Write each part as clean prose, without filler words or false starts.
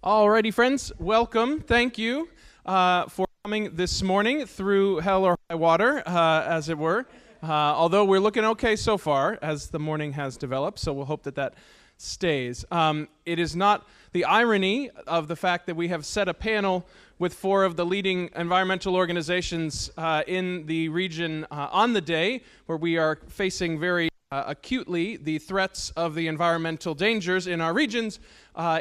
Alrighty, friends, welcome. Thank you for coming this morning through hell or high water, as it were. Although we're looking okay so far as the morning has developed, so we'll hope that that stays. It is not the irony of the fact that we have set a panel with four of the leading environmental organizations in the region on the day where we are facing very acutely the threats of the environmental dangers in our regions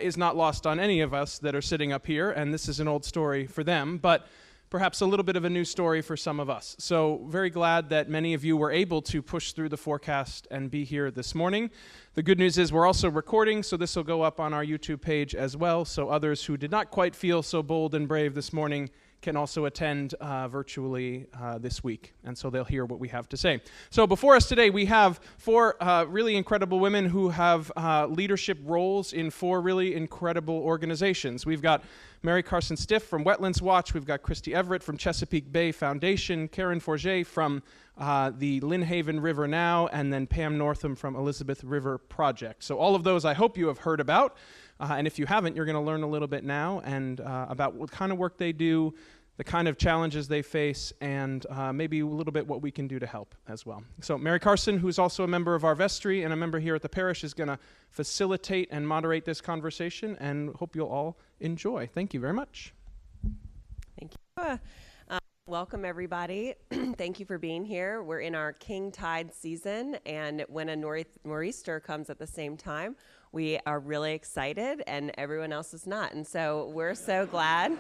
is not lost on any of us that are sitting up here, and this is an old story for them, but perhaps a little bit of a new story for some of us. So very glad that many of you were able to push through the forecast and be here this morning. The good news is we're also recording, so this will go up on our YouTube page as well, so others who did not quite feel so bold and brave this morning can also attend virtually this week, and so they'll hear what we have to say. So before us today, we have four really incredible women who have leadership roles in four really incredible organizations. We've got Mary Carson Stiff from Wetlands Watch, we've got Christy Everett from Chesapeake Bay Foundation, Karen Forget from the Lynnhaven River Now, and then Pam Northam from Elizabeth River Project. So all of those I hope you have heard about. And if you haven't, you're going to learn a little bit now and about what kind of work they do, the kind of challenges they face, and maybe a little bit what we can do to help as well. So Mary Carson, who's also a member of our vestry and a member here at the parish, is going to facilitate and moderate this conversation, and hope you'll all enjoy. Thank you very much. Thank you. Welcome, everybody. Thank you for being here. We're in our king tide season, and when a nor'easter comes at the same time, we are really excited, and everyone else is not. And so we're so glad.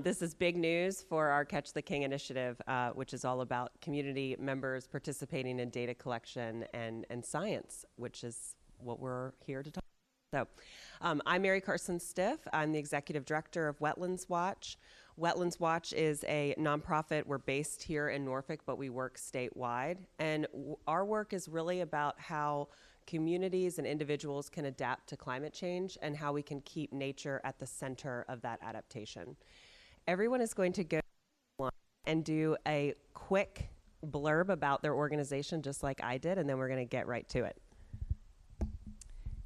This is big news for our Catch the King initiative, which is all about community members participating in data collection and science, which is what we're here to talk about. So I'm Mary Carson Stiff. I'm the executive director of Wetlands Watch. Wetlands Watch is a nonprofit. We're based here in Norfolk, but we work statewide. And our work is really about how communities and individuals can adapt to climate change and how we can keep nature at the center of that adaptation. Everyone is going to go and do a quick blurb about their organization, just like I did, and then we're going to get right to it.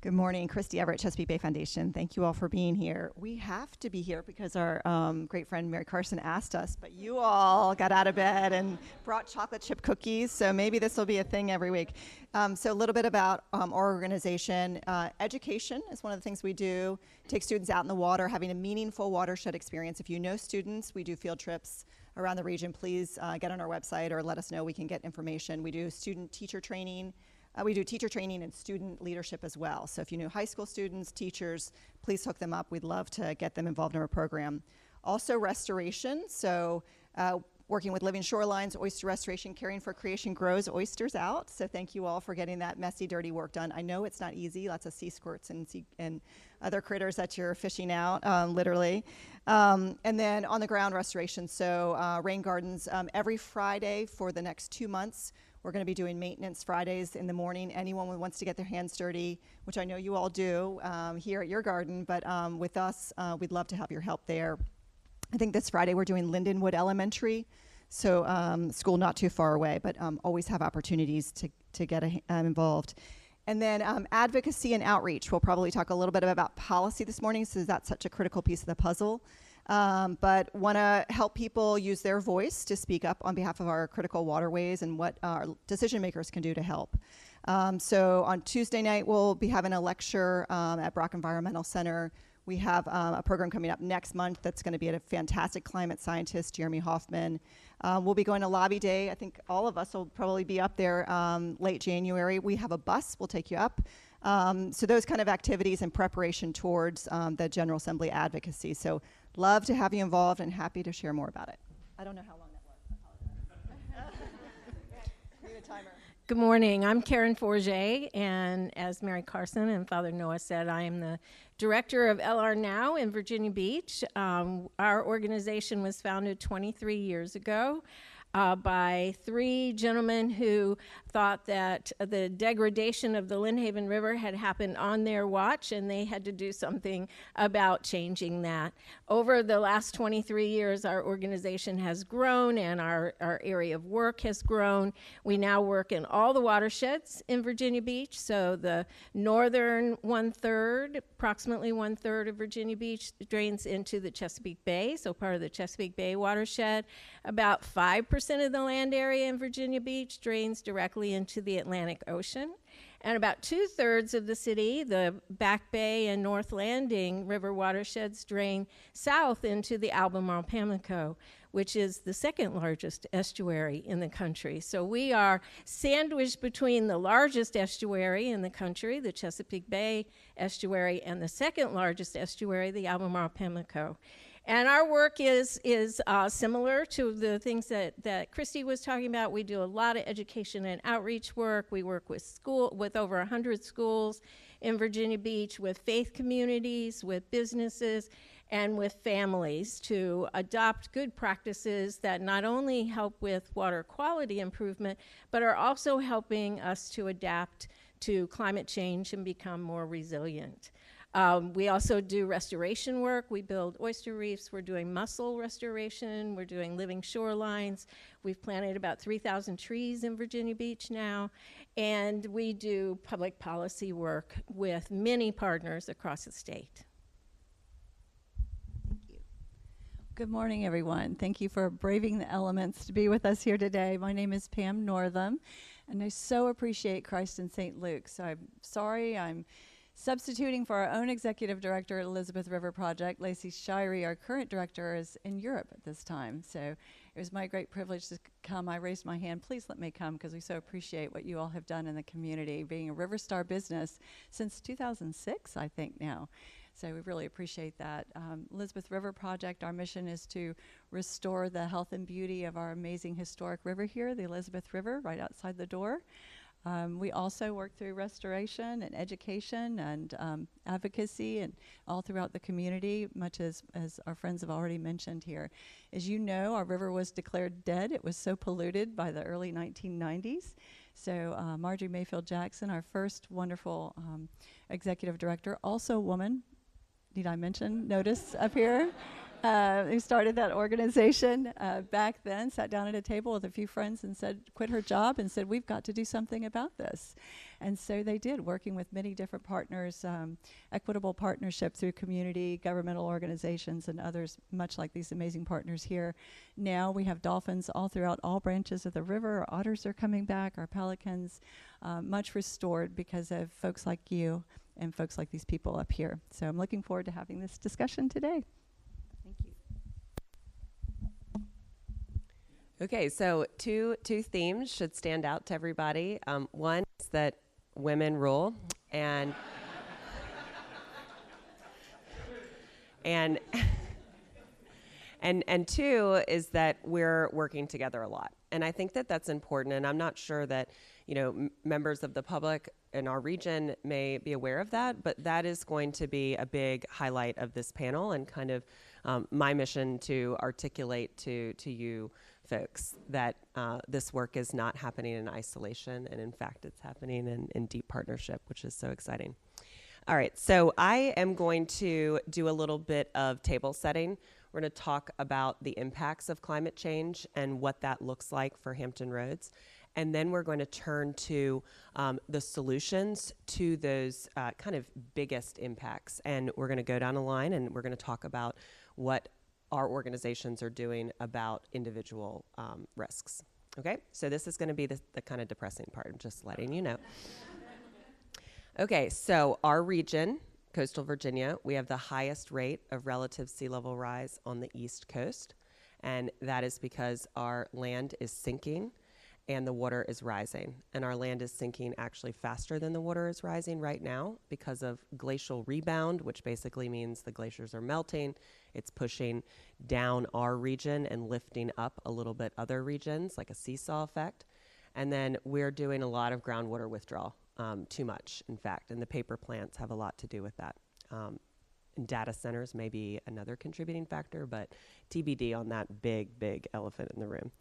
Good morning, Christy Everett, Chesapeake Bay Foundation. Thank you all for being here. We have to be here because our great friend Mary Carson asked us, but you all got out of bed and brought chocolate chip cookies, so maybe this will be a thing every week. So a little bit about our organization. Education is one of the things we do. Take students out in the water, having a meaningful watershed experience. If you know students, we do field trips around the region. Please get on our website or let us know. We can get information. We do student-teacher training. We do teacher training and student leadership as well. So if you know high school students, teachers, please hook them up. We'd love to get them involved in our program. Also restoration, so working with Living Shorelines, oyster restoration, Caring for Creation grows oysters out. So thank you all for getting that messy, dirty work done. I know it's not easy, lots of sea squirts and other critters that you're fishing out, literally. And then on the ground restoration, so rain gardens. Every Friday for the next 2 months, we're going to be doing maintenance Fridays in the morning. Anyone who wants to get their hands dirty, which I know you all do here at your garden, but with us, we'd love to have your help there. I think this Friday we're doing Lindenwood Elementary, so school not too far away, but always have opportunities to get involved. And then advocacy and outreach. We'll probably talk a little bit about policy this morning, so that's such a critical piece of the puzzle. But want to help people use their voice to speak up on behalf of our critical waterways and what our decision makers can do to help. So on Tuesday night, we'll be having a lecture at Brock Environmental Center. We have a program coming up next month that's going to be a fantastic climate scientist, Jeremy Hoffman. We'll be going to Lobby Day. I think all of us will probably be up there late January. We have a bus. We'll take you up. So those kind of activities in preparation towards the General Assembly advocacy. So love to have you involved and happy to share more about it. I don't know how long that was. I apologize. Need a timer. Good morning. I'm Karen Forget, and as Mary Carson and Father Noah said, I am the director of LR Now in Virginia Beach. Our organization was founded 23 years ago. by three gentlemen who thought that the degradation of the Lynnhaven River had happened on their watch, and they had to do something about changing that. Over the last 23 years, our organization has grown and our area of work has grown. We now work in all the watersheds in Virginia Beach, so the northern approximately one-third of Virginia Beach drains into the Chesapeake Bay, so part of the Chesapeake Bay watershed. About 5% of the land area in Virginia Beach drains directly into the Atlantic Ocean. And about 2/3 of the city, the Back Bay and North Landing river watersheds, drain south into the Albemarle Pamlico, which is the second largest estuary in the country. So we are sandwiched between the largest estuary in the country, the Chesapeake Bay estuary, and the second largest estuary, the Albemarle Pamlico. And our work is similar to the things that Christy was talking about. We do a lot of education and outreach work. We work with over 100 schools in Virginia Beach, with faith communities, with businesses, and with families to adopt good practices that not only help with water quality improvement, but are also helping us to adapt to climate change and become more resilient. We also do restoration work. We build oyster reefs. We're doing mussel restoration. We're doing living shorelines. We've planted about 3,000 trees in Virginia Beach now. And we do public policy work with many partners across the state. Thank you. Good morning, everyone. Thank you for braving the elements to be with us here today. My name is Pam Northam, and I so appreciate Christ in St. Luke's. So I'm sorry I'm substituting for our own executive director at Elizabeth River Project. Lacey Shirey, our current director, is in Europe at this time. So it was my great privilege to come. I raised my hand. Please let me come, because we so appreciate what you all have done in the community, being a River Star business since 2006, I think now. So we really appreciate that. Elizabeth River Project, our mission is to restore the health and beauty of our amazing historic river here, the Elizabeth River, right outside the door. We also work through restoration and education and advocacy and all throughout the community, much as our friends have already mentioned here. As you know, our river was declared dead. It was so polluted by the early 1990s. So Marjorie Mayfield Jackson, our first wonderful executive director, also a woman, need I mention, notice up here, who started that organization back then, sat down at a table with a few friends and said, quit her job and said, we've got to do something about this. And so they did, working with many different partners, equitable partnership through community, governmental organizations, and others, much like these amazing partners here. Now we have dolphins all throughout all branches of the river. Our otters are coming back, our pelicans, much restored because of folks like you and folks like these people up here. So I'm looking forward to having this discussion today. Thank you. Okay, so two themes should stand out to everybody. One is that women rule, and and two is that we're working together a lot. And I think that that's important, and I'm not sure that, members of the public in our region may be aware of that, but that is going to be a big highlight of this panel and kind of my mission to articulate to you folks that this work is not happening in isolation, and in fact it's happening in deep partnership, which is so exciting. All right, so I am going to do a little bit of table setting. We're going to talk about the impacts of climate change and what that looks like for Hampton Roads. And then we're going to turn to the solutions to those kind of biggest impacts. And we're going to go down a line and we're going to talk about what our organizations are doing about individual risks. Okay, so this is going to be the kind of depressing part, I'm just letting you know. Okay, so our region, coastal Virginia, we have the highest rate of relative sea level rise on the East Coast. And that is because our land is sinking and the water is rising. And our land is sinking actually faster than the water is rising right now because of glacial rebound, which basically means the glaciers are melting. It's pushing down our region and lifting up a little bit other regions, like a seesaw effect. And then we're doing a lot of groundwater withdrawal, too much, in fact, and the paper plants have a lot to do with that. And data centers may be another contributing factor, but TBD on that big, big elephant in the room.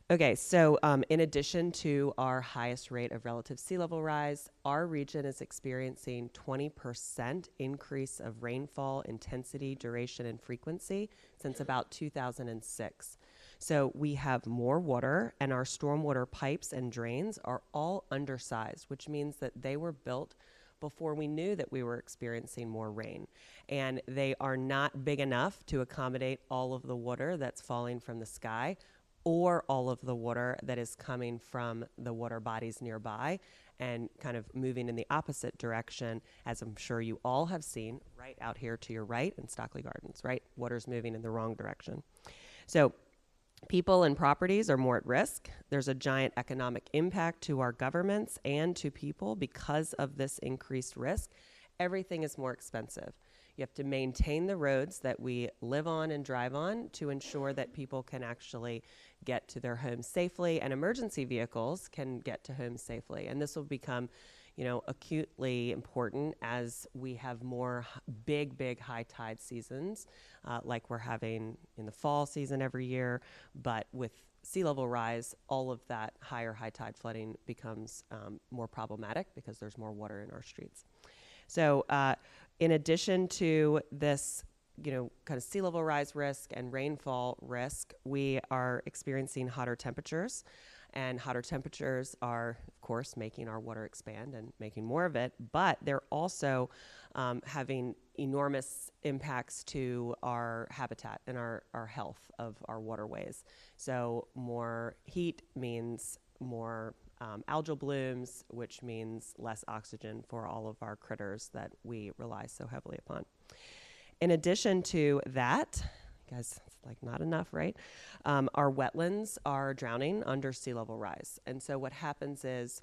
Okay, so in addition to our highest rate of relative sea level rise, our region is experiencing 20% increase of rainfall intensity, duration, and frequency since about 2006. So we have more water, and our stormwater pipes and drains are all undersized, which means that they were built before we knew that we were experiencing more rain. And they are not big enough to accommodate all of the water that's falling from the sky, or all of the water that is coming from the water bodies nearby and kind of moving in the opposite direction, as I'm sure you all have seen right out here to your right in Stockley Gardens, right? Water's moving in the wrong direction. So people and properties are more at risk. There's a giant economic impact to our governments and to people because of this increased risk. Everything is more expensive. You have to maintain the roads that we live on and drive on to ensure that people can actually get to their homes safely, and emergency vehicles can get to homes safely. And this will become, acutely important as we have more big high tide seasons, like we're having in the fall season every year. But with sea level rise, all of that higher high tide flooding becomes more problematic because there's more water in our streets. So in addition to this, kind of sea level rise risk and rainfall risk, we are experiencing hotter temperatures. And hotter temperatures are, of course, making our water expand and making more of it, but they're also having enormous impacts to our habitat and our health of our waterways. So more heat means more algal blooms, which means less oxygen for all of our critters that we rely so heavily upon. In addition to that, guys, it's like not enough, right? Our wetlands are drowning under sea level rise. And so what happens is,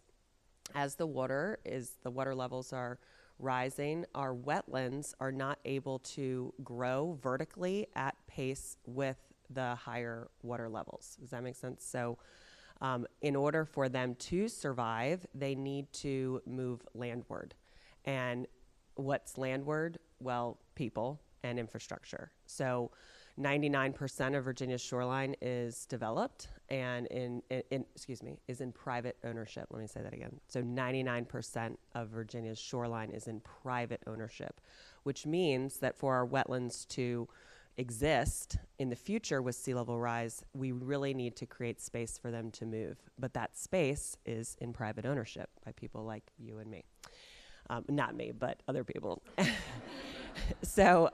as the water levels are rising, our wetlands are not able to grow vertically at pace with the higher water levels. Does that make sense? So in order for them to survive, they need to move landward. And what's landward? Well, people and infrastructure. So 99% of Virginia's shoreline is developed and is in private ownership. Let me say that again. So 99% of Virginia's shoreline is in private ownership, which means that for our wetlands to exist in the future with sea level rise, we really need to create space for them to move. But that space is in private ownership by people like you and me. Not me, but other people. So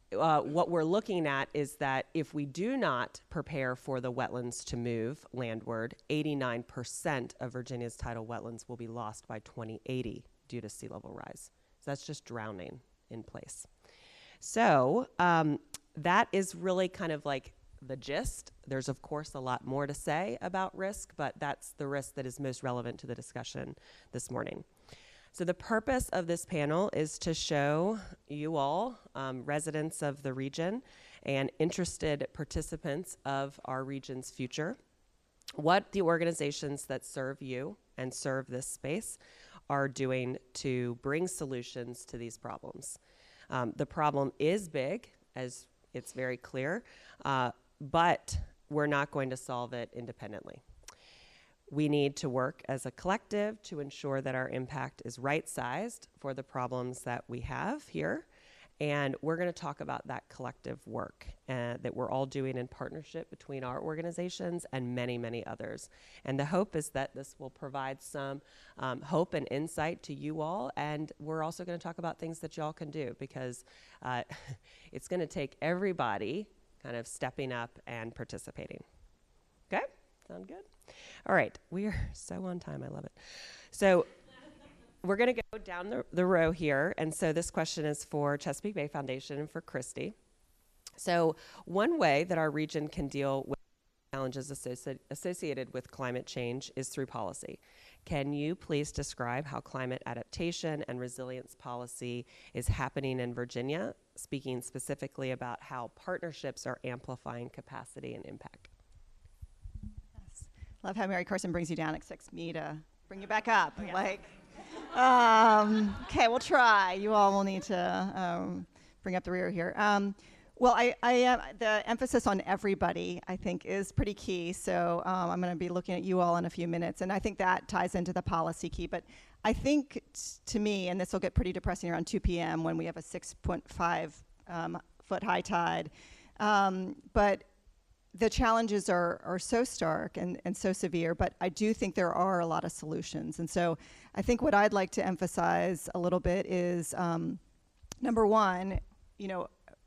what we're looking at is that if we do not prepare for the wetlands to move landward, 89% of Virginia's tidal wetlands will be lost by 2080 due to sea level rise. So that's just drowning in place. So that is really kind of like the gist. There's, of course, a lot more to say about risk, but that's the risk that is most relevant to the discussion this morning. So the purpose of this panel is to show you all, residents of the region and interested participants of our region's future, what the organizations that serve you and serve this space are doing to bring solutions to these problems. The problem is big, as it's very clear, but we're not going to solve it independently. We need to work as a collective to ensure that our impact is right-sized for the problems that we have here. And we're going to talk about that collective work that we're all doing in partnership between our organizations and many, many others. And the hope is that this will provide some hope and insight to you all. And we're also going to talk about things that y'all can do, because it's going to take everybody kind of stepping up and participating. Okay? Sound good? All right. We are so on time. I love it. So we're going to go down the row here. And so this question is for Chesapeake Bay Foundation and for Christy. So one way that our region can deal with challenges associated with climate change is through policy. Can you please describe how climate adaptation and resilience policy is happening in Virginia, speaking specifically about how partnerships are amplifying capacity and impact? Yes. Love how Mary Carson brings you down, expects me to bring you back up. Yeah. Okay, we'll try. You all will need to bring up the rear here. Well, the emphasis on everybody, I think, is pretty key. So I'm going to be looking at you all in a few minutes, and I think that ties into the policy key. But I think, to me, and this will get pretty depressing around 2 p.m. when we have a 6.5 foot high tide, but the challenges are so stark and so severe, but I do think there are a lot of solutions. And so I think what I'd like to emphasize a little bit is, number one,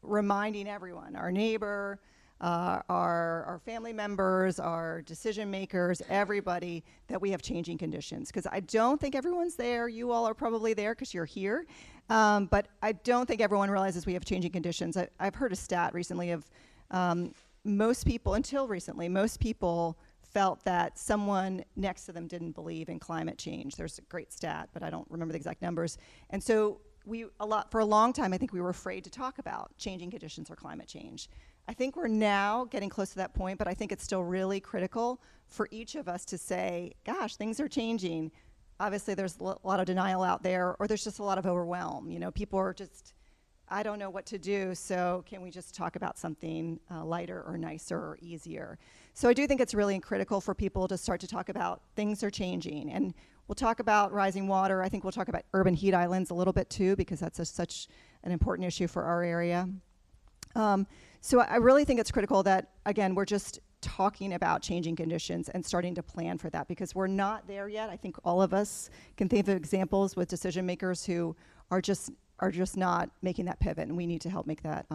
reminding everyone, our neighbor, our family members, our decision makers, everybody, that we have changing conditions. Because I don't think everyone's there. You all are probably there because you're here. But I don't think everyone realizes we have changing conditions. I've heard a stat recently of most people, until recently, most people felt that someone next to them didn't believe in climate change. There's a great stat, but I don't remember the exact numbers. And so for a long time, I think we were afraid to talk about changing conditions or climate change. I think we're now getting close to that point, but I think it's still really critical for each of us to say, gosh, things are changing. Obviously, there's a lot of denial out there, or there's just a lot of overwhelm. People are just, I don't know what to do, so can we just talk about something lighter or nicer or easier? So I do think it's really critical for people to start to talk about things are changing. And we'll talk about rising water. I think we'll talk about urban heat islands a little bit too, because that's such an important issue for our area. So I really think it's critical that, again, we're just talking about changing conditions and starting to plan for that, because we're not there yet. I think all of us can think of examples with decision makers who are just not making that pivot, and we need to help make that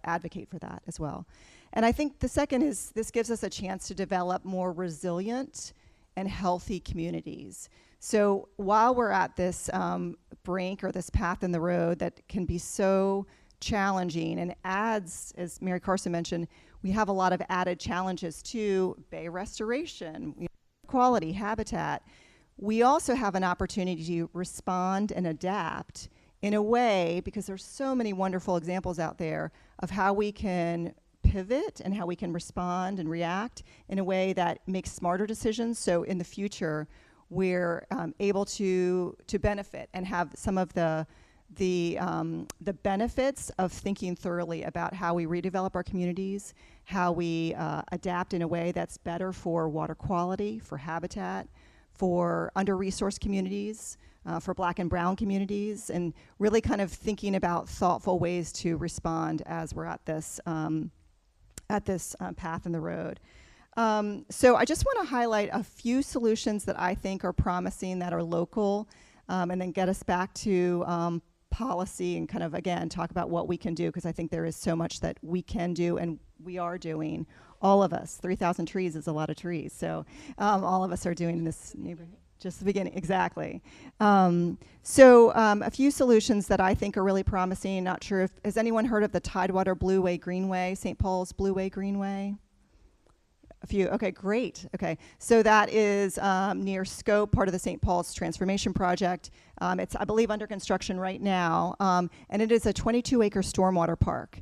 advocate for that as well. And I think the second is this gives us a chance to develop more resilient and healthy communities. So while we're at this brink or this path in the road that can be so challenging and adds, as Mary Carson mentioned, we have a lot of added challenges to bay restoration, quality, habitat. We also have an opportunity to respond and adapt in a way, because there's so many wonderful examples out there of how we can pivot and how we can respond and react in a way that makes smarter decisions. So in the future, we're able to benefit and have some of the benefits of thinking thoroughly about how we redevelop our communities, how we adapt in a way that's better for water quality, for habitat, for under-resourced communities, for Black and Brown communities, and really kind of thinking about thoughtful ways to respond as we're at this path in the road. So I just want to highlight a few solutions that I think are promising, that are local, and then get us back to policy and kind of, again, talk about what we can do, because I think there is so much that we can do and we are doing. All of us, 3,000 trees is a lot of trees. So all of us are doing this neighborhood. Just the beginning, exactly. So a few solutions that I think are really promising. Not sure if, has anyone heard of the Tidewater Blueway Greenway, St. Paul's Blueway Greenway? A few, okay, great. Okay, so that is near Scope, part of the St. Paul's Transformation Project. It's, I believe, under construction right now, and it is a 22-acre stormwater park.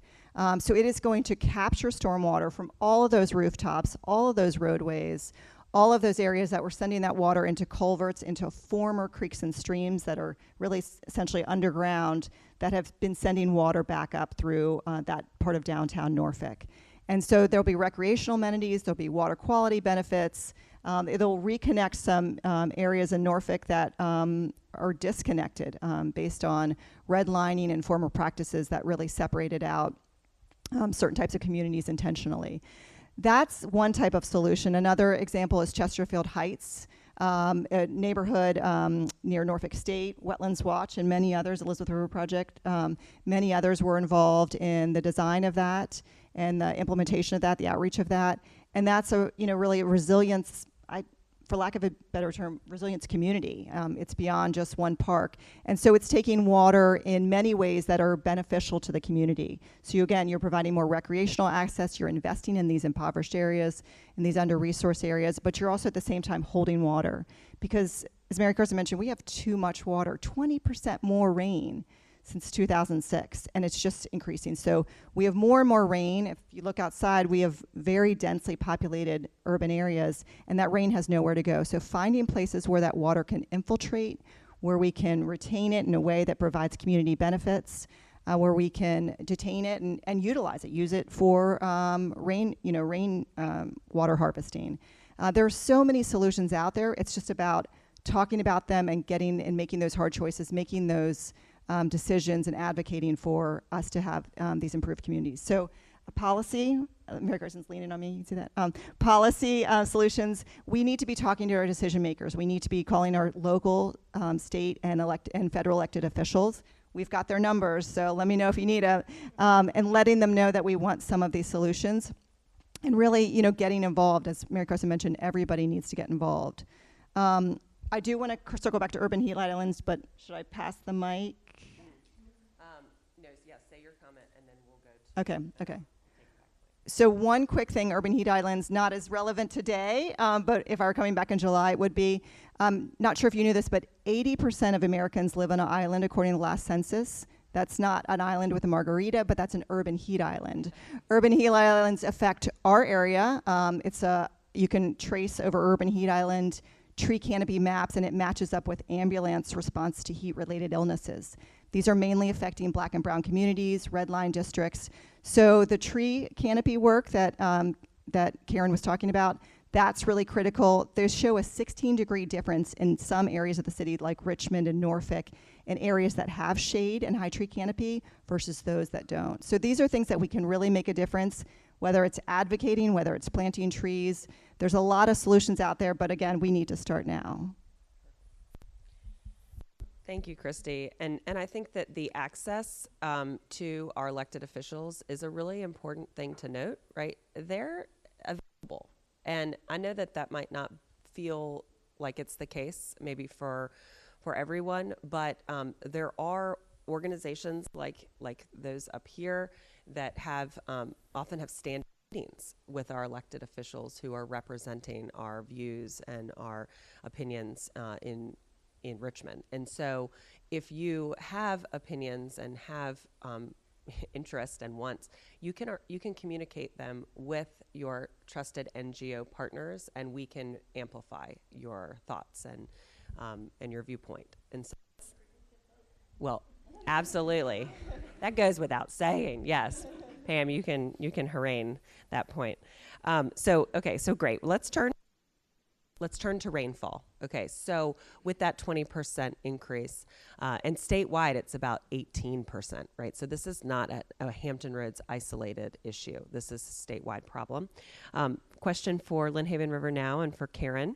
So it is going to capture stormwater from all of those rooftops, all of those roadways, all of those areas that we're sending that water into culverts, into former creeks and streams that are really essentially underground, that have been sending water back up through that part of downtown Norfolk. And so there'll be recreational amenities, there'll be water quality benefits. It'll reconnect some areas in Norfolk that are disconnected based on redlining and former practices that really separated out certain types of communities intentionally. That's one type of solution. Another example is Chesterfield Heights, a neighborhood near Norfolk State, Wetlands Watch, and many others, Elizabeth River Project. Many others were involved in the design of that and the implementation of that, the outreach of that. And that's a, really a resilience, for lack of a better term, resilience community. It's beyond just one park. And so it's taking water in many ways that are beneficial to the community. So you're providing more recreational access, you're investing in these impoverished areas, in these under-resourced areas, but you're also at the same time holding water. Because, as Mary Carson mentioned, we have too much water, 20% more rain since 2006, and it's just increasing. So we have more and more rain. If you look outside, we have very densely populated urban areas, and that rain has nowhere to go. So finding places where that water can infiltrate, where we can retain it in a way that provides community benefits, where we can detain it and utilize it, use it for rain water harvesting. There are so many solutions out there. It's just about talking about them and making those hard choices, making those decisions and advocating for us to have these improved communities. So policy, Mary Carson's leaning on me, you see that? Policy solutions, we need to be talking to our decision makers. We need to be calling our local, state, and federal elected officials. We've got their numbers, so let me know if you need it, and letting them know that we want some of these solutions. And really, getting involved. As Mary Carson mentioned, everybody needs to get involved. I do want to circle back to urban heat islands, but should I pass the mic? No, yes, say your comment and then we'll go to. Okay. So one quick thing, urban heat islands, not as relevant today, but if I were coming back in July, it would be, not sure if you knew this, but 80% of Americans live on an island according to the last census. That's not an island with a margarita, but that's an urban heat island. Urban heat islands affect our area. You can trace over urban heat island tree canopy maps, and it matches up with ambulance response to heat-related illnesses. These are mainly affecting Black and brown communities, red line districts. So the tree canopy work that Karen was talking about, that's really critical. They show a 16-degree difference in some areas of the city, like Richmond and Norfolk, in areas that have shade and high tree canopy versus those that don't. So these are things that we can really make a difference, whether it's advocating, whether it's planting trees. There's a lot of solutions out there, but again, we need to start now. Thank you, Christy. And I think that the access to our elected officials is a really important thing to note, right? They're available. And I know that might not feel like it's the case maybe for everyone, but there are organizations like those up here that have often have standing meetings with our elected officials who are representing our views and our opinions in Richmond. And so if you have opinions and have interest and wants, you can communicate them with your trusted NGO partners, and we can amplify your thoughts and your viewpoint. And so, well, absolutely, that goes without saying. Yes, Pam, you can harangue that point. So great. Let's turn to rainfall. Okay, so with that 20% increase, and statewide it's about 18%, right? So this is not a Hampton Roads isolated issue. This is a statewide problem. Question for Lynnhaven River Now and for Karen.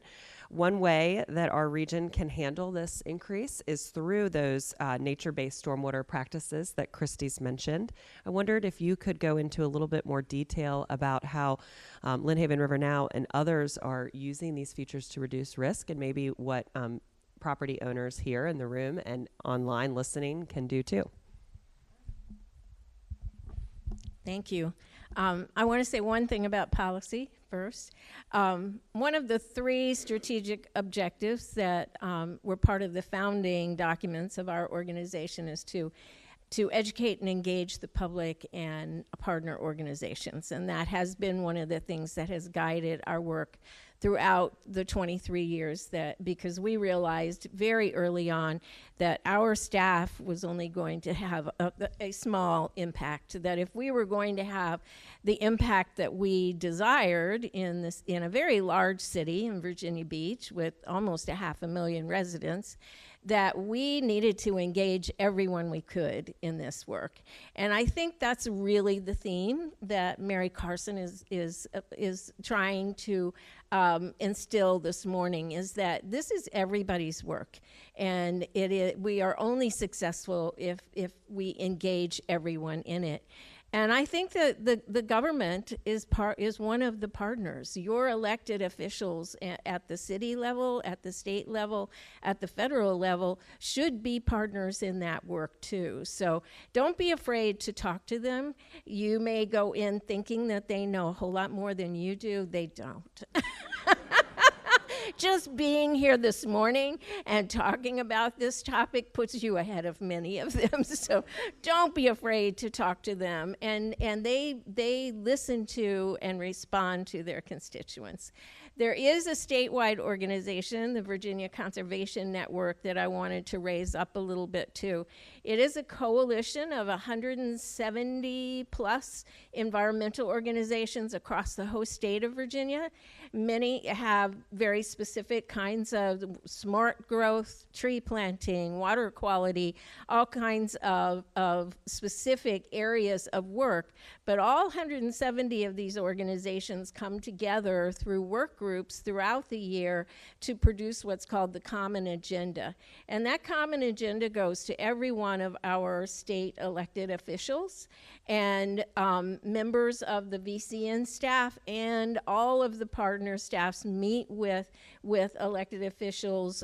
One way that our region can handle this increase is through those nature-based stormwater practices that Christy's mentioned. I wondered if you could go into a little bit more detail about how Lynnhaven River Now and others are using these features to reduce risk, and maybe what property owners here in the room and online listening can do too. Thank you. I want to say one thing about policy first. One of the 3 strategic objectives that were part of the founding documents of our organization is to educate and engage the public and partner organizations. And that has been one of the things that has guided our work throughout the 23 years, because we realized very early on that our staff was only going to have a small impact, that if we were going to have the impact that we desired in a very large city in Virginia Beach with almost 500,000 residents, that we needed to engage everyone we could in this work. And I think that's really the theme that Mary Carson is trying to instill this morning, is that this is everybody's work, and we are only successful if we engage everyone in it. And I think that the government is one of the partners. Your elected officials at the city level, at the state level, at the federal level should be partners in that work too. So don't be afraid to talk to them. You may go in thinking that they know a whole lot more than you do. They don't. Just being here this morning and talking about this topic puts you ahead of many of them. So don't be afraid to talk to them. And they listen to and respond to their constituents. There is a statewide organization, the Virginia Conservation Network, that I wanted to raise up a little bit too. It is a coalition of 170 plus environmental organizations across the whole state of Virginia. Many have very specific kinds of smart growth, tree planting, water quality, all kinds of specific areas of work. But all 170 of these organizations come together through work groups throughout the year to produce what's called the Common Agenda. And that Common Agenda goes to every one of our state elected officials and members of the VCN staff, and all of the partner staffs meet with elected officials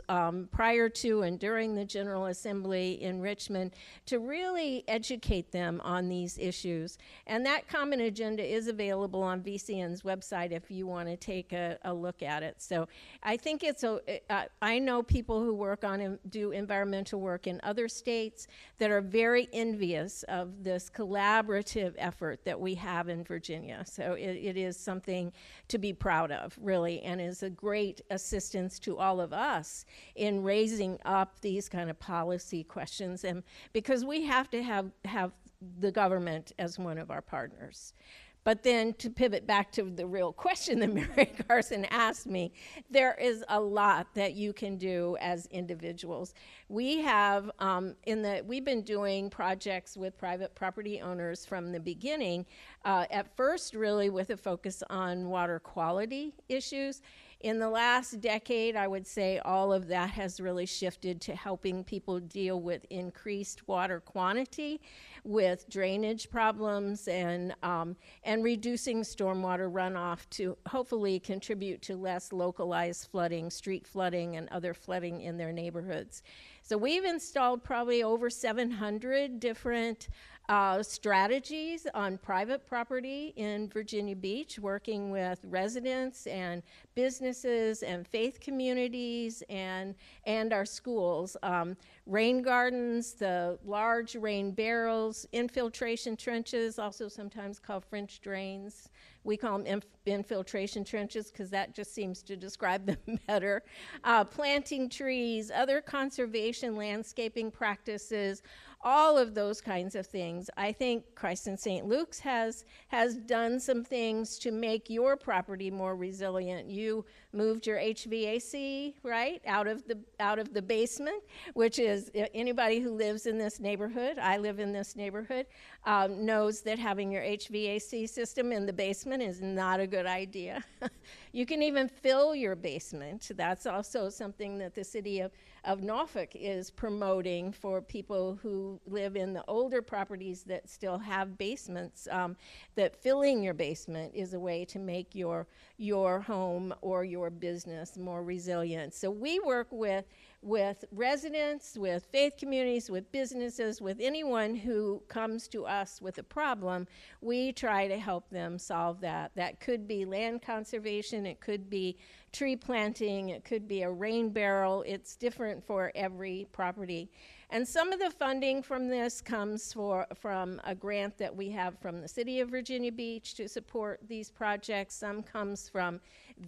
prior to and during the General Assembly in Richmond to really educate them on these issues. And that Common Agenda is available on VCN's website if you want to take a look at it. So I think I know people who work on and do environmental work in other states that are very envious of this collaborative effort that we have in Virginia. So it is something to be proud of, really, and is a great assistance to all of us in raising up these kind of policy questions, and because we have to have the government as one of our partners. But then to pivot back to the real question that Mary Carson asked me, there is a lot that you can do as individuals. We have, we've been doing projects with private property owners from the beginning, at first really with a focus on water quality issues. In the last decade, I would say all of that has really shifted to helping people deal with increased water quantity, with drainage problems, and reducing stormwater runoff to hopefully contribute to less localized flooding, street flooding, and other flooding in their neighborhoods. So we've installed probably over 700 different strategies on private property in Virginia Beach, working with residents and businesses and faith communities and our schools. Rain gardens, the large rain barrels, infiltration trenches, also sometimes called French drains. We call them infiltration trenches because that just seems to describe them better. Planting trees, other conservation landscaping practices, all of those kinds of things. I think Christ in St. Luke's has done some things to make your property more resilient. You moved your HVAC, right, out of the basement, which is anybody who lives in this neighborhood, I live in this neighborhood, knows that having your HVAC system in the basement is not a good idea. You can even fill your basement. That's also something that the city of Norfolk is promoting for people who live in the older properties that still have basements, that filling your basement is a way to make your home or your business more resilient. So we work with residents, with faith communities, with businesses, with anyone who comes to us with a problem. We try to help them solve that. That could be land conservation, it could be tree planting, it could be a rain barrel. It's different for every property. And some of the funding from this comes from a grant that we have from the City of Virginia Beach to support these projects. Some comes from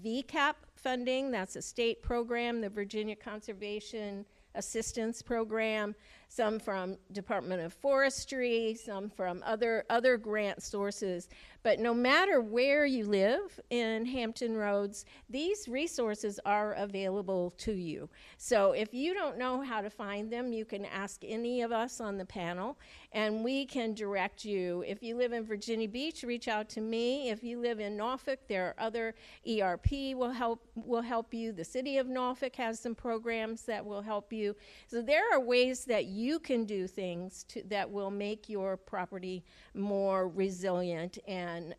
VCAP funding, that's a state program, the Virginia Conservation Assistance Program, some from Department of Forestry, some from other grant sources. But no matter where you live in Hampton Roads, these resources are available to you. So if you don't know how to find them, you can ask any of us on the panel, and we can direct you. If you live in Virginia Beach, reach out to me. If you live in Norfolk, there are other ERP will help you. The City of Norfolk has some programs that will help you. So there are ways that you can do things that will make your property more resilient and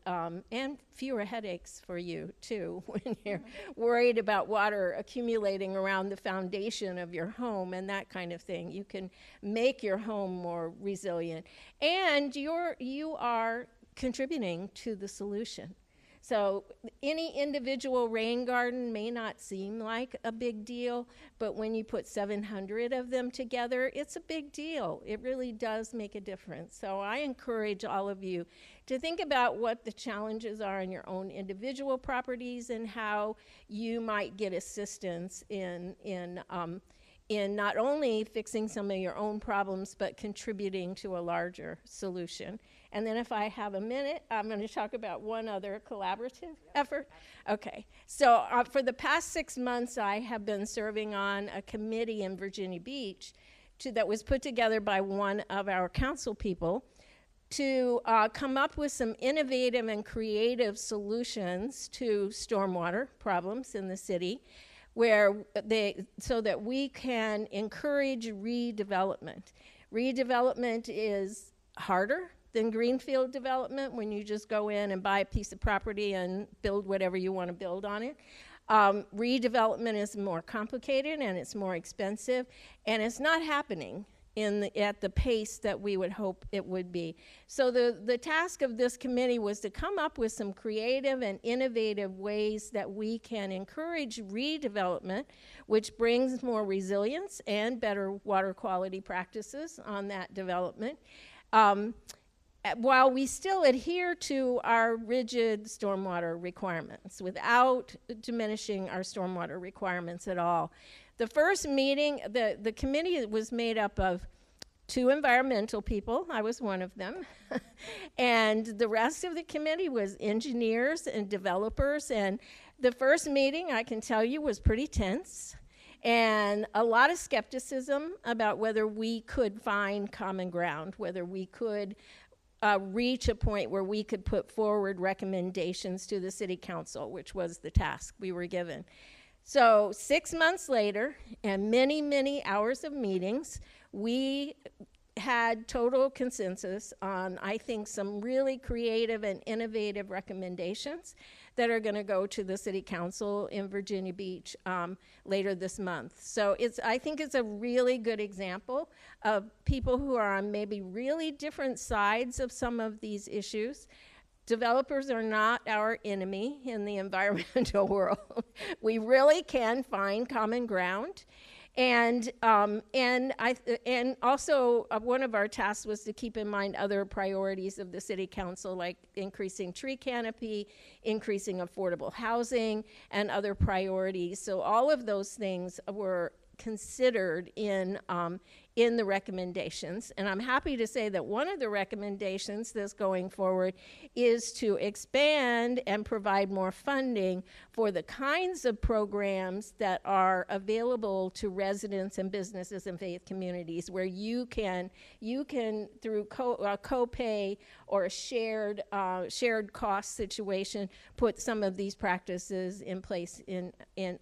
fewer headaches for you too when you're worried about water accumulating around the foundation of your home and that kind of thing. You can make your home more resilient, and you are contributing to the solution. So any individual rain garden may not seem like a big deal, but when you put 700 of them together, it's a big deal. It really does make a difference. So I encourage all of you to think about what the challenges are in your own individual properties and how you might get assistance in in not only fixing some of your own problems, but contributing to a larger solution. And then if I have a minute, I'm going to talk about one other collaborative effort. Okay, so for the past 6 months, I have been serving on a committee in Virginia Beach that was put together by one of our council people to come up with some innovative and creative solutions to stormwater problems in the city, so that we can encourage redevelopment. Redevelopment is harder than greenfield development, when you just go in and buy a piece of property and build whatever you want to build on it. Redevelopment is more complicated and it's more expensive, and it's not happening at the pace that we would hope it would be. So the task of this committee was to come up with some creative and innovative ways that we can encourage redevelopment, which brings more resilience and better water quality practices on that development, while we still adhere to our rigid stormwater requirements without diminishing our stormwater requirements at all. The first meeting, the committee was made up of 2 environmental people. I was one of them. And the rest of the committee was engineers and developers. And the first meeting, I can tell you, was pretty tense. And a lot of skepticism about whether we could find common ground, whether we could reach a point where we could put forward recommendations to the city council, which was the task we were given. So 6 months later, and many, many hours of meetings, we had total consensus on, I think, some really creative and innovative recommendations that are going to go to the city council in Virginia Beach later this month. So I think it's a really good example of people who are on maybe really different sides of some of these issues. Developers are not our enemy in the environmental world. We really can find common ground. And also one of our tasks was to keep in mind other priorities of the city council, like increasing tree canopy, increasing affordable housing, and other priorities. So all of those things were considered in the recommendations. And I'm happy to say that one of the recommendations that's going forward is to expand and provide more funding for the kinds of programs that are available to residents and businesses and faith communities, where you can through co-pay or a shared cost situation, put some of these practices in place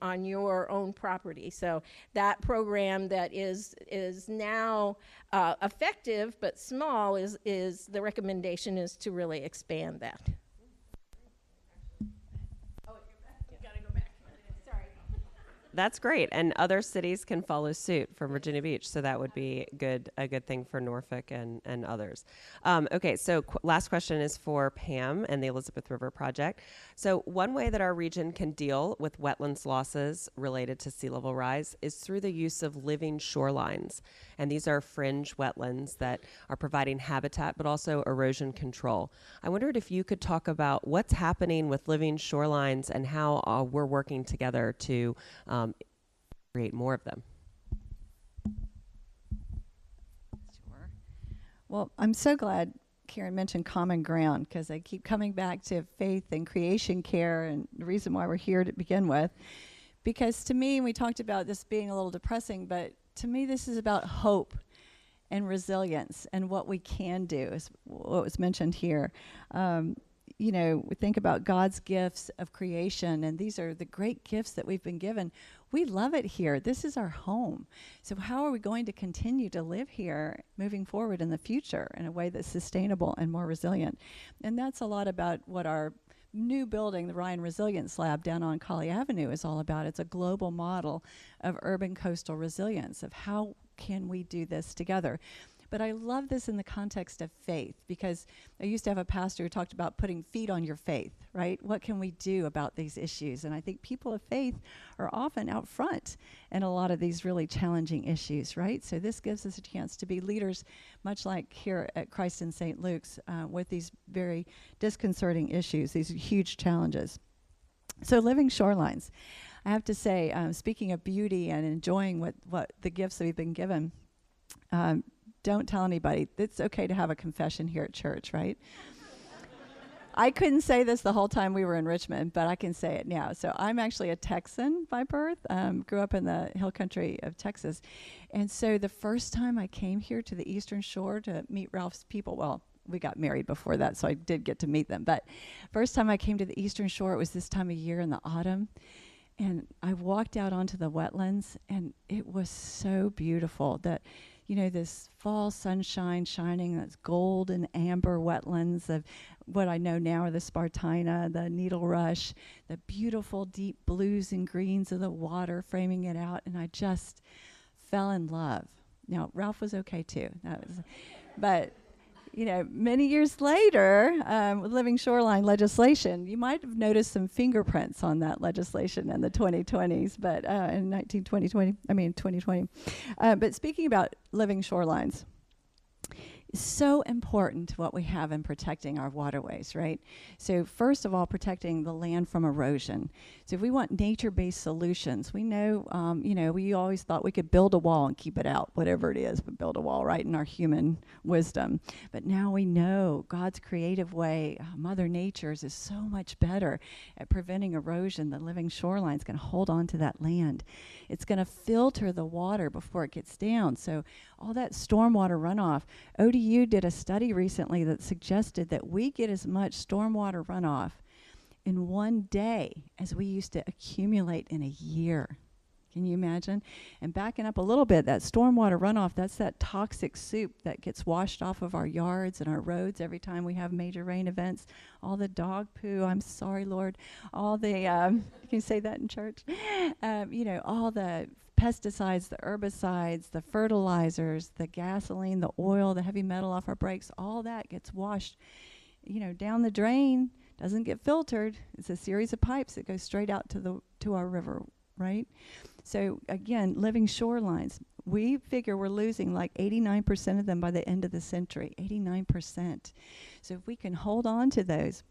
on your own property. So that program that is now effective but small is the recommendation is to really expand that. That's great, and other cities can follow suit from Virginia Beach, so that would be a good thing for Norfolk and others. Okay, so last question is for Pam and the Elizabeth River Project. So one way that our region can deal with wetlands losses related to sea level rise is through the use of living shorelines, and these are fringe wetlands that are providing habitat but also erosion control. I wondered if you could talk about what's happening with living shorelines and how we're working together to create more of them. Sure. Well, I'm so glad Karen mentioned common ground, because I keep coming back to faith and creation care and the reason why we're here to begin with. Because to me, we talked about this being a little depressing, but to me this is about hope and resilience and what we can do, is what was mentioned here. We think about God's gifts of creation, and these are the great gifts that we've been given. We love it here. This is our home. So how are we going to continue to live here moving forward in the future in a way that's sustainable and more resilient? And that's a lot about what our new building, the Ryan Resilience Lab down on Colley Avenue, is all about. It's a global model of urban coastal resilience, of how can we do this together. But I love this in the context of faith, because I used to have a pastor who talked about putting feet on your faith, right? What can we do about these issues? And I think people of faith are often out front in a lot of these really challenging issues, right? So this gives us a chance to be leaders, much like here at Christ in St. Luke's, with these very disconcerting issues, these huge challenges. So living shorelines. I have to say, speaking of beauty and enjoying what the gifts that we've been given, don't tell anybody. It's okay to have a confession here at church, right? I couldn't say this the whole time we were in Richmond, but I can say it now. So I'm actually a Texan by birth. Grew up in the hill country of Texas. And so the first time I came here to the Eastern Shore to meet Ralph's people, well, we got married before that, so I did get to meet them. But first time I came to the Eastern Shore, it was this time of year in the autumn. And I walked out onto the wetlands, and it was so beautiful that, this fall sunshine shining, that's gold and amber wetlands of what I know now are the Spartina, the Needle Rush, the beautiful deep blues and greens of the water framing it out, and I just fell in love. Now, Ralph was okay too. But many years later, with Living Shoreline legislation, you might have noticed some fingerprints on that legislation in the 2020s, but in 2020. But speaking about living shorelines, it's so important what we have in protecting our waterways, right? So first of all, protecting the land from erosion. So if we want nature-based solutions, we know, we always thought we could build a wall and keep it out, whatever it is, but build a wall, right, in our human wisdom. But now we know God's creative way, Mother Nature's, is so much better at preventing erosion. The living shoreline is going to hold on to that land. It's going to filter the water before it gets down. So all that stormwater runoff, ODU did a study recently that suggested that we get as much stormwater runoff in one day as we used to accumulate in a year. Can you imagine? And backing up a little bit, that stormwater runoff, that's that toxic soup that gets washed off of our yards and our roads every time we have major rain events. All the dog poo, I'm sorry, Lord. All the, can you say that in church? All the pesticides, the herbicides, the fertilizers, the gasoline, the oil, the heavy metal off our brakes, all that gets washed, down the drain, doesn't get filtered. It's a series of pipes that go straight out to our river, right? So again, living shorelines, we figure we're losing like 89% of them by the end of the century, 89%. So if we can hold on to those,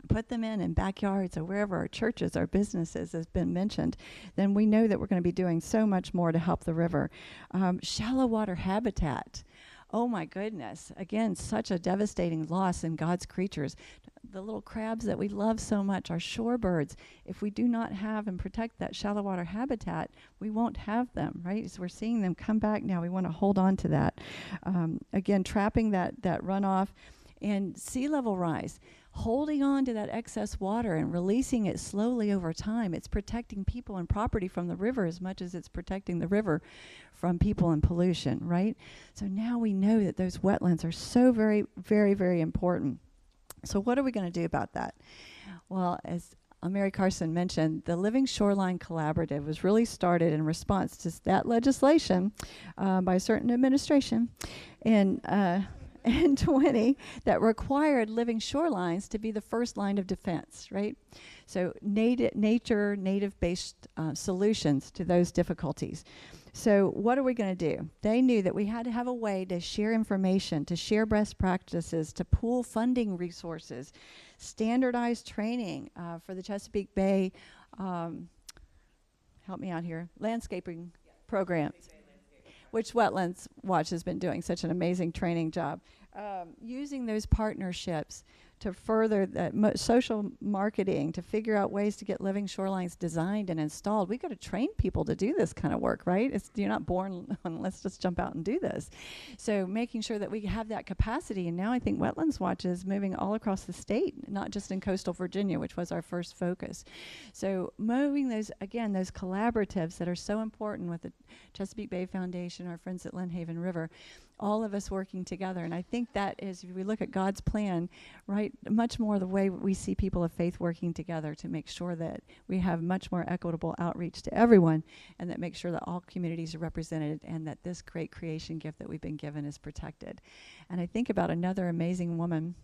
put them in backyards or wherever, our churches, our businesses, has been mentioned, then we know that we're going to be doing so much more to help the river. Shallow water habitat. Oh my goodness. Again, such a devastating loss in God's creatures. The little crabs that we love so much, our shorebirds, if we do not have and protect that shallow water habitat, we won't have them, right? So we're seeing them come back now. We want to hold on to that. Again, trapping that runoff and sea level rise. Holding on to that excess water and releasing it slowly over time. It's protecting people and property from the river as much as it's protecting the river from people and pollution, right? So now we know that those wetlands are so very, very, very important. So what are we going to do about that? Well, as Mary Carson mentioned, the Living Shoreline Collaborative was really started in response to that legislation by a certain administration in 20 that required living shorelines to be the first line of defense, right? So native-based solutions to those difficulties. So what are we going to do? They knew that we had to have a way to share information, to share best practices, to pool funding resources, standardized training for the Chesapeake Bay, help me out here, landscaping programs, which Wetlands Watch has been doing such an amazing training job. Using those partnerships to further the social marketing, to figure out ways to get living shorelines designed and installed. We've got to train people to do this kind of work, right? You're not born, let's just jump out and do this. So making sure that we have that capacity. And now I think Wetlands Watch is moving all across the state, not just in coastal Virginia, which was our first focus. So moving those, again, those collaboratives that are so important with the Chesapeake Bay Foundation, our friends at Lynnhaven River, all of us working together. And I think that is, if we look at God's plan, right, much more the way we see people of faith working together to make sure that we have much more equitable outreach to everyone, and that make sure that all communities are represented, and that this great creation gift that we've been given is protected. And I think about another amazing woman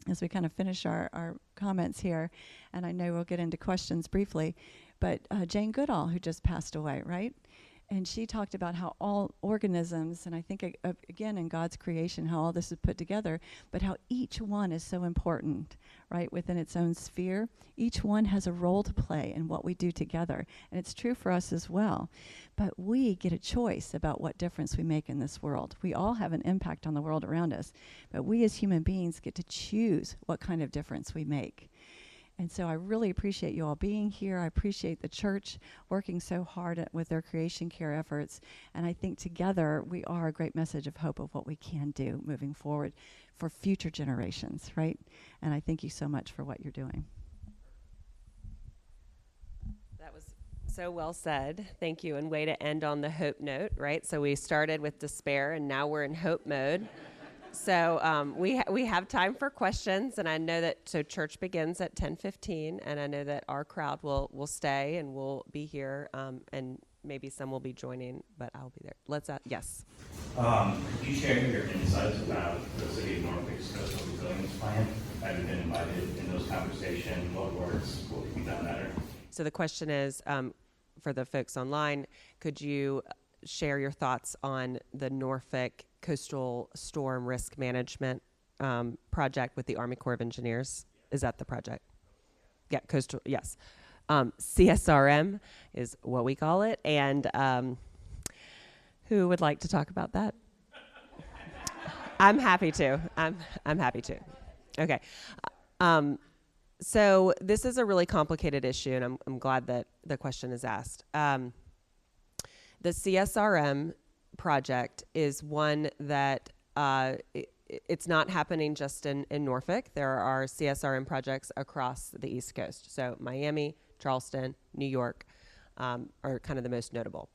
as we kind of finish our comments here, and I know we'll get into questions briefly, but Jane Goodall, who just passed away, right? And she talked about how all organisms, and I think again in God's creation, how all this is put together, but how each one is so important, right, within its own sphere. Each one has a role to play in what we do together, and it's true for us as well. But we get a choice about what difference we make in this world. We all have an impact on the world around us, but we as human beings get to choose what kind of difference we make. And so I really appreciate you all being here. I appreciate the church working so hard with their creation care efforts. And I think together we are a great message of hope of what we can do moving forward for future generations, right? And I thank you so much for what you're doing. That was so well said. Thank you. And way to end on the hope note, right? So we started with despair and now we're in hope mode. So we have time for questions, and I know that church begins at 10:15, and I know that our crowd will stay and we'll be here, and maybe some will be joining, but I'll be there. Yes. Could you share your insights about the City of Norfolk's coastal resilience plan? Have you been invited in those conversations? What works? What could be done better? So the question is, for the folks online, could you share your thoughts on the Norfolk Coastal Storm Risk Management project with the Army Corps of Engineers? Is that the project? Yeah, coastal, yes. CSRM is what we call it. And who would like to talk about that? I'm happy to. I'm happy to. Okay. So this is a really complicated issue, and I'm glad that the question is asked. The CSRM project is one that it's not happening just in Norfolk. There are CSRM projects across the East Coast. So Miami, Charleston, New York are kind of the most notable.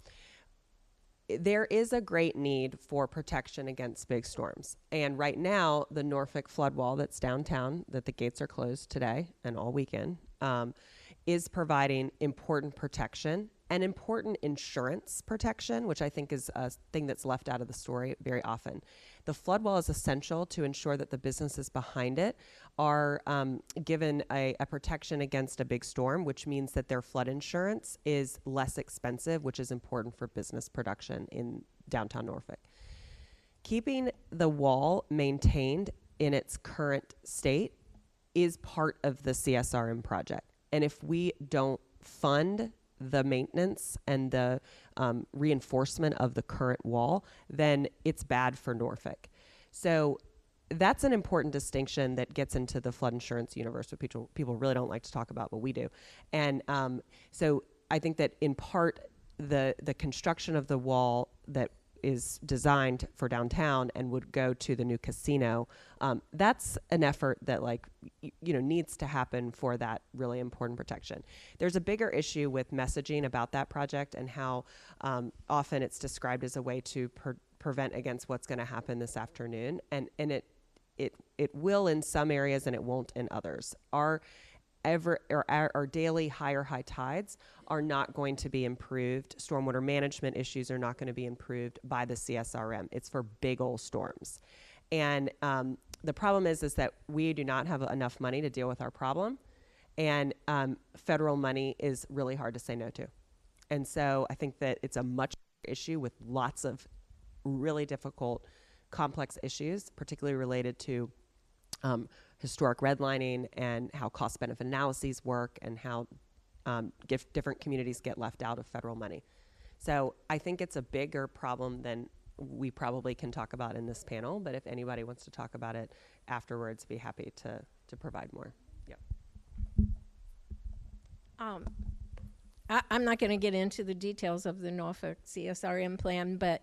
There is a great need for protection against big storms. And right now, the Norfolk flood wall that's downtown, that the gates are closed today and all weekend, is providing important protection and important insurance protection, which I think is a thing that's left out of the story very often. The flood wall is essential to ensure that the businesses behind it are given a protection against a big storm, which means that their flood insurance is less expensive, which is important for business production in downtown Norfolk. Keeping the wall maintained in its current state is part of the CSRM project. And if we don't fund the maintenance and the reinforcement of the current wall, then it's bad for Norfolk. So that's an important distinction that gets into the flood insurance universe, which people really don't like to talk about, but we do. And so I think that in part, the construction of the wall that is designed for downtown and would go to the new casino, that's an effort that needs to happen for that really important protection. There's a bigger issue with messaging about that project and how often it's described as a way to prevent against what's going to happen this afternoon, and it will in some areas and it won't in others. Our daily high tides are not going to be improved. Stormwater management issues are not going to be improved by the CSRM. It's for big old storms. And the problem is that we do not have enough money to deal with our problem. And federal money is really hard to say no to. And so I think that it's a much bigger issue with lots of really difficult, complex issues, particularly related to historic redlining and how cost-benefit analyses work and how different communities get left out of federal money. So I think it's a bigger problem than we probably can talk about in this panel, but if anybody wants to talk about it afterwards, be happy to provide more. Yep. I'm not going to get into the details of the Norfolk CSRM plan, but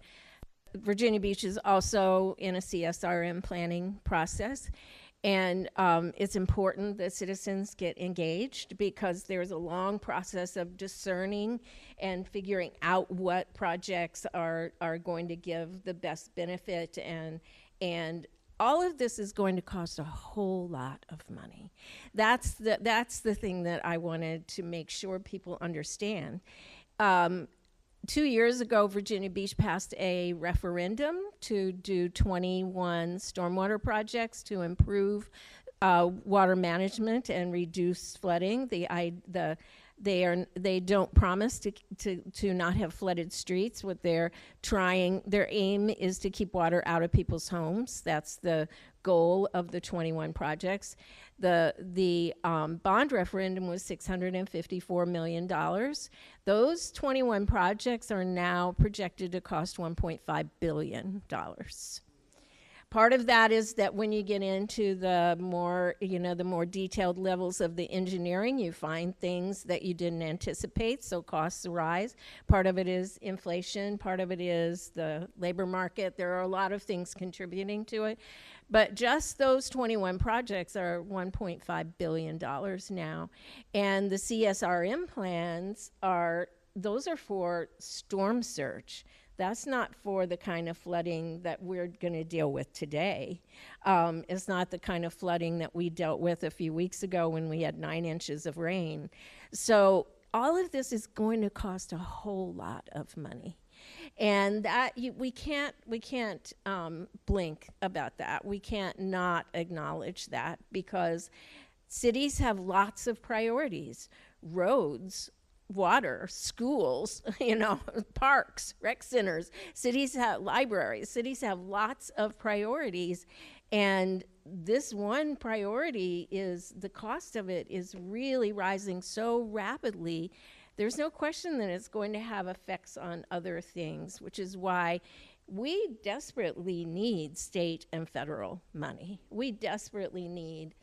Virginia Beach is also in a CSRM planning process. And it's important that citizens get engaged because there's a long process of discerning and figuring out what projects are going to give the best benefit, and all of this is going to cost a whole lot of money. That's the thing that I wanted to make sure people understand. 2 years ago, Virginia Beach passed a referendum to do 21 stormwater projects to improve water management and reduce flooding. They don't promise to not have flooded streets. What they're trying, their aim is to keep water out of people's homes. That's the goal of the 21 projects. The bond referendum was $654 million. Those 21 projects are now projected to cost $1.5 billion. Part of that is that when you get into the more detailed levels of the engineering, you find things that you didn't anticipate, so costs rise. Part of it is inflation, part of it is the labor market. There are a lot of things contributing to it. But just those 21 projects are $1.5 billion now. And the CSRM plans those are for storm surge. That's not for the kind of flooding that we're going to deal with today. It's not the kind of flooding that we dealt with a few weeks ago when we had 9 inches of rain. So all of this is going to cost a whole lot of money. And that we can't blink about that. We can't not acknowledge that, because cities have lots of priorities. Roads, water, schools, parks, rec centers, cities have libraries, cities have lots of priorities. And this one priority the cost of it is really rising so rapidly. There's no question that it's going to have effects on other things, which is why we desperately need state and federal money. We desperately need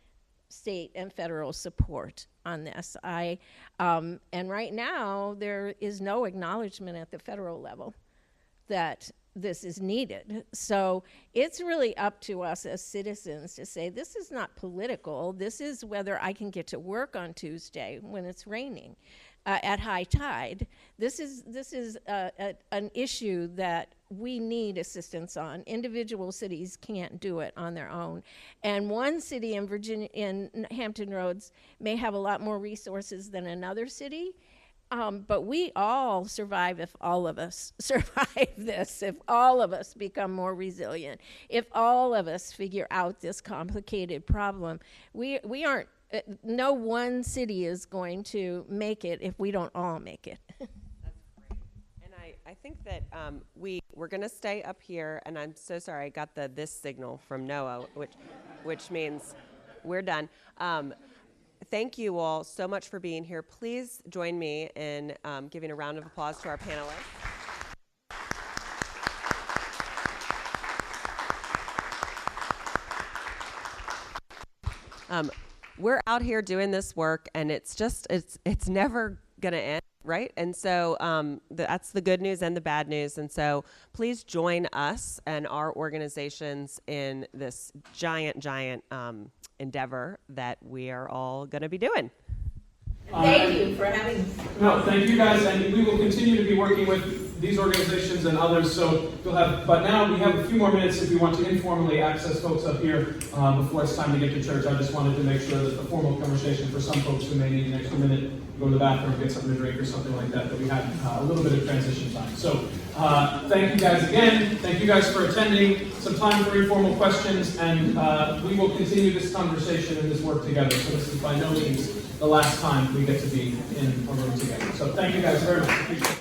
state and federal support on this. And right now, there is no acknowledgement at the federal level that this is needed. So it's really up to us as citizens to say, this is not political. This is whether I can get to work on Tuesday when it's raining at high tide. This is an issue that we need assistance on. Individual cities can't do it on their own. And one city in Virginia, in Hampton Roads, may have a lot more resources than another city. But we all survive if all of us survive this, if all of us become more resilient, if all of us figure out this complicated problem. We aren't, no one city is going to make it if we don't all make it. That's great. And I think that we're going to stay up here, and I'm so sorry, I got this signal from Noah, which means we're done. Thank you all so much for being here. Please join me in giving a round of applause to our panelists. We're out here doing this work, and it's never going to end, right? And so that's the good news and the bad news. And so please join us and our organizations in this giant endeavor that we are all going to be doing. Thank you for having us. No, thank you guys, and we will continue to be working with these organizations and others. So but now we have a few more minutes if you want to informally access folks up here before it's time to get to church. I just wanted to make sure that the formal conversation for some folks who may need an extra minute, go to the bathroom, get something to drink or something like that we had a little bit of transition time. So thank you guys again. Thank you guys for attending. Some time for informal questions, and we will continue this conversation and this work together. So this is by no means the last time we get to be in a room together. So thank you guys very much. Appreciate it.